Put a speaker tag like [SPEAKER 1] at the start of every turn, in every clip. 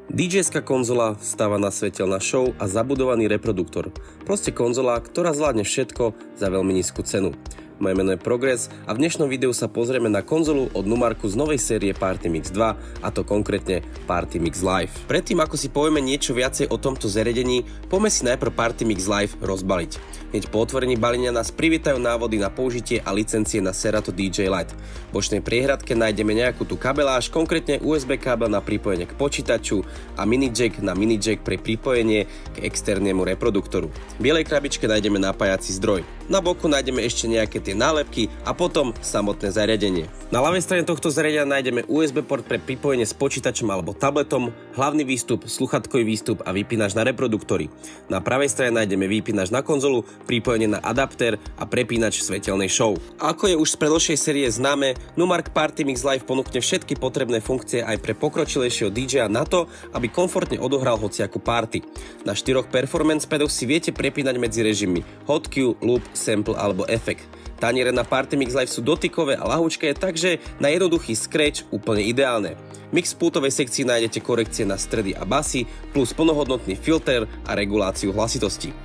[SPEAKER 1] DJ-ska konzola stáva na svetel na show a zabudovaný reproduktor. Proste konzola, ktorá zvládne všetko za veľmi nízku cenu. Moje meno je Progress a v dnešnom videu sa pozrieme na konzolu od Numarku z novej série PartyMix 2, a to konkrétne PartyMix Live. Predtým ako si povieme niečo viacej o tomto zariadení, poďme si najprv PartyMix Live rozbaliť. Hneď po otvorení balenia nás privítajú návody na použitie a licencie na Serato DJ Lite. V bočnej priehradke nájdeme nejakú tú kabeláž, konkrétne USB kábel na pripojenie k počítaču a mini jack na mini jack pre pripojenie k externému reproduktoru. V bielej krabičke nájdeme napájací zdroj. Na boku nájdeme ešte nejaké tie nálepky a potom samotné zariadenie. Na ľavej strane tohto zariadenia nájdeme USB port pre pripojenie s počítačom alebo tabletom, hlavný výstup, sluchatkový výstup a vypínač na reproduktory. Na pravej strane nájdeme vypínač na konzolu, pripojenie na adaptér a prepínač svetelnej show. A ako je už z predložšej série známe, Numark PartyMix Live ponúkne všetky potrebné funkcie aj pre pokročilejšieho DJ-a na to, aby komfortne odohral hociakú party. Na 4 performance padoch si viete prepínať medzi režimmi Hot Cue, Loop, Sample alebo Effect. Taniere na PartyMix Live sú dotykové a ľahúčké, takže na jednoduchý scratch úplne ideálne. V mix pultovej sekcii nájdete korekcie na stredy a basy, plus plnohodnotný filter a reguláciu hlasitosti.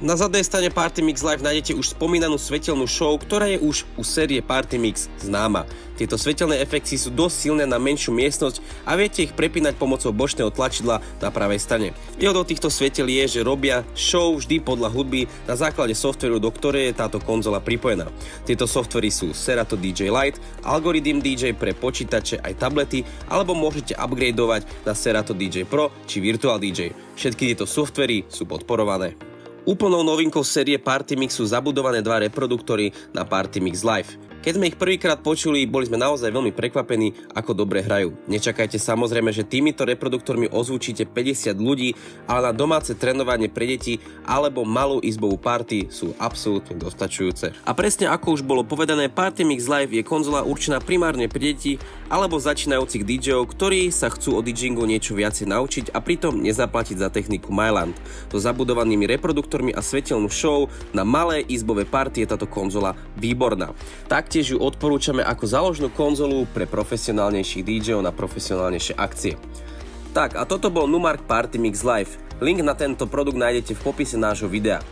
[SPEAKER 1] Na zadnej strane PartyMix Live nájdete už spomínanú svetelnú show, ktorá je už u série PartyMix známa. Tieto svetelné efekty sú dosť silné na menšiu miestnosť a viete ich prepínať pomocou bočného tlačidla na pravej strane. Výhodou týchto svetel je, že robia show vždy podľa hudby na základe softvéru, do ktorej je táto konzola pripojená. Tieto softvery sú Serato DJ Lite, Algorithm DJ pre počítače aj tablety, alebo môžete upgradeovať na Serato DJ Pro či Virtual DJ. Všetky tieto softvery sú podporované. Úplnou novinkou série PartyMix sú zabudované 2 reproduktory na PartyMix Live. Keď sme ich prvýkrát počuli, boli sme naozaj veľmi prekvapení, ako dobre hrajú. Nečakajte samozrejme, že týmito reproduktormi ozvučíte 50 ľudí, ale na domáce trénovanie pre deti alebo malú izbovú party sú absolútne dostačujúce. A presne ako už bolo povedané, PartyMix Live je konzola určená primárne pre deti alebo začínajúcich DJov, ktorí sa chcú o DJingu niečo viacej naučiť a pritom nezaplatiť za techniku Myland. So zabudovanými reproduktormi a svetelnú show na malé izbové party je táto konzola výborná. Taktiež ju odporúčame ako záložnú konzolu pre profesionálnejších DJov na profesionálnejšie akcie. Tak a toto bol Numark PartyMix Live. Link na tento produkt nájdete v popise nášho videa.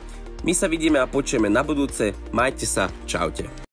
[SPEAKER 1] My sa vidíme a počujeme na budúce, majte sa, čaute.